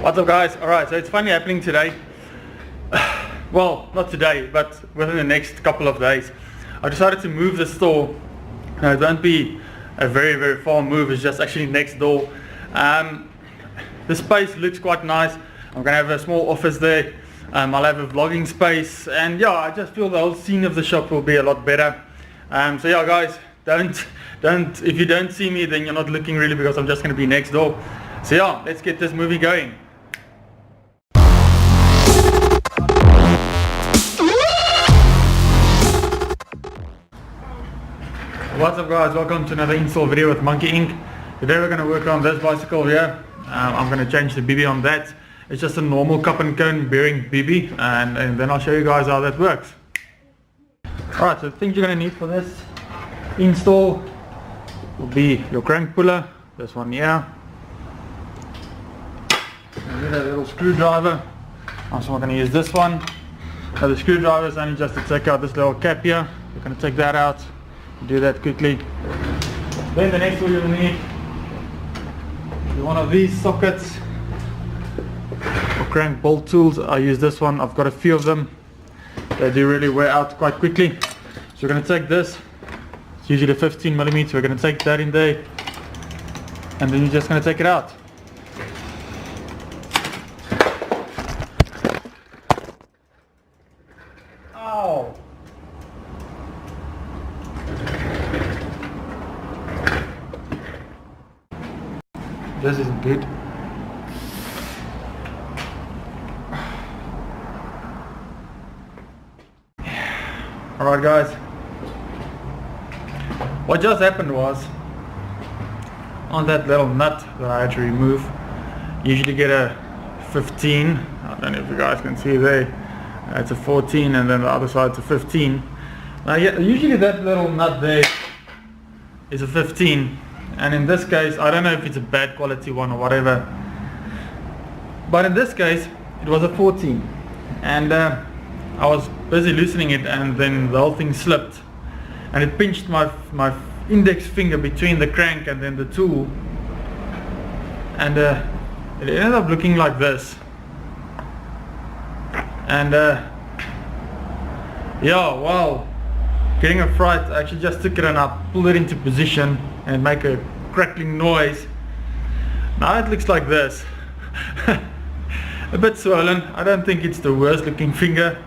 What's up guys? Alright, so it's finally happening today. Well, not today, but within the next couple of days. I decided to move the store. It won't be a very far move, it's just actually next door. The space looks quite nice. I'm gonna have a small office there. I'll have a vlogging space, and yeah, I just feel the whole scene of the shop will be a lot better. So yeah guys, if you don't see me, then you're not looking really, because I'm just gonna be next door. So yeah, let's get this movie going. What's up guys, welcome to another install video with Monkey Inc. Today we're going to work on this bicycle here. I'm going to change the BB on that. It's just a normal cup and cone bearing BB, and then I'll show you guys how that works. Alright, so the things you're going to need for this install will be your crank puller, this one here. And then a little screwdriver. Also I'm going to use this one. Now the screwdriver is only just to take out this little cap here. We're going to take that out. Do that quickly. Then the next one you'll need is one of these sockets for crank bolt tools. I use this one. I've got a few of them. They do really wear out quite quickly. So we're going to take this. It's usually 15mm. We're going to take that in there, and then you're just going to take it out. Ow! This isn't good. Alright guys, what just happened was, on that little nut that I had to remove, you usually get a 15, I don't know if you guys can see there, it's a 14, and then the other side's a 15. Now yeah, usually that little nut there is a 15. And in this case, I don't know if it's a bad quality one or whatever, but in this case it was a 14, and I was busy loosening it, and then the whole thing slipped and it pinched my index finger between the crank and then the tool, and it ended up looking like this. And yeah, wow, getting a fright. I actually just took it and I pulled it into position and make a crackling noise. Now it looks like this. A bit swollen. I don't think it's the worst looking finger,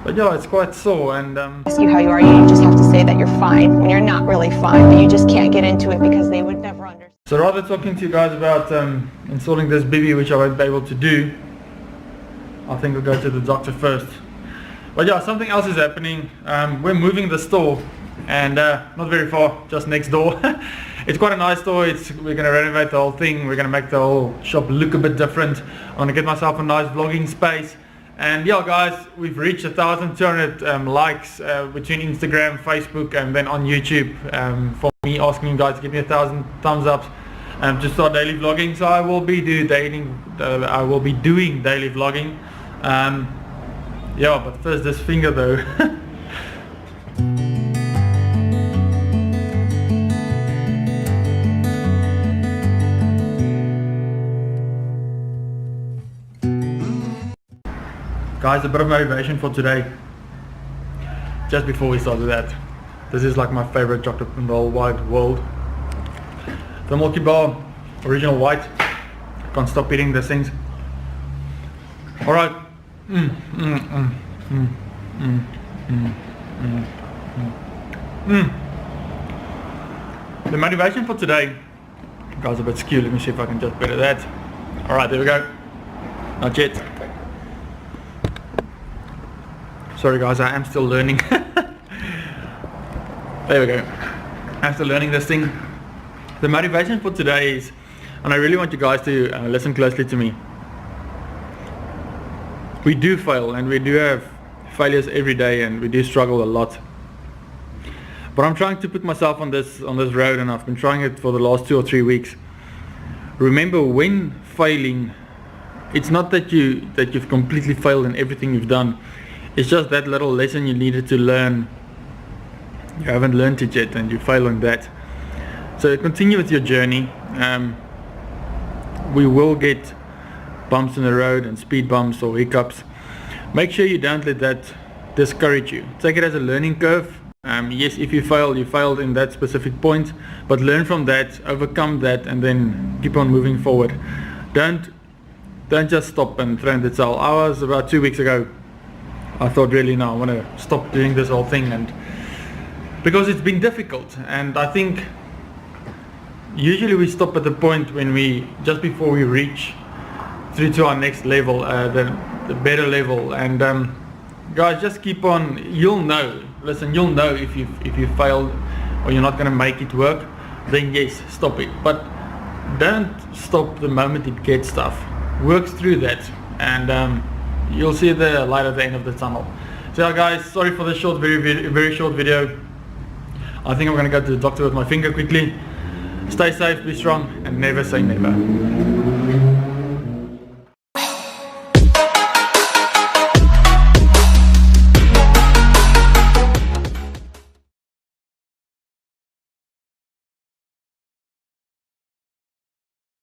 but yeah, it's quite sore. And ask you how you are, you just have to say that you're fine when you're not really fine, but you just can't get into it because they would never understand. So rather than talking to you guys about installing this BB, which I won't be able to do, I think we'll go to the doctor first. But yeah, something else is happening. We're moving the store, and not very far, just next door. It's quite a nice store. We're going to renovate the whole thing. We're going to make the whole shop look a bit different. I'm going to get myself a nice vlogging space. And yeah guys, we've reached 1,200 likes between Instagram, Facebook, and then on YouTube, for me asking you guys to give me 1,000 thumbs up to start daily vlogging. So I will be doing daily vlogging. Yeah, but first this finger though. Guys, a bit of motivation for today. Just before we start with that, this is like my favorite chocolate in the whole wide world. The Milky Bar original white. Can't stop eating these things. Alright. The motivation for today, guys, a bit skewed. Let me see if I can just better that. Alright, there we go. Not yet. Sorry guys, I am still learning. There we go. I'm still learning this thing. The motivation for today is, and I really want you guys to listen closely to me. We do fail, and we do have failures every day, and we do struggle a lot. But I'm trying to put myself on this road, and I've been trying it for the last 2 or 3 weeks. Remember, when failing, it's not that you've completely failed in everything you've done. It's just that little lesson you needed to learn. You haven't learned it yet, and you fail on that. So continue with your journey. We will get bumps in the road and speed bumps or hiccups. Make sure you don't let that discourage you. Take it as a learning curve. Yes, if you fail, you failed in that specific point, but learn from that, overcome that, and then keep on moving forward. Don't just stop and throw in the towel. I was about 2 weeks ago, I thought really no, I want to stop doing this whole thing, and because it's been difficult. And I think usually we stop at the point when we, just before we reach through to our next level, the better level. And guys, just keep on. You'll know. Listen, you'll know if you failed or you're not going to make it work. Then yes, stop it. But don't stop the moment it gets tough. Work through that, and you'll see the light at the end of the tunnel. So yeah, guys, sorry for the short, very short video. I think I'm going to go to the doctor with my finger quickly. Stay safe, be strong, and never say never.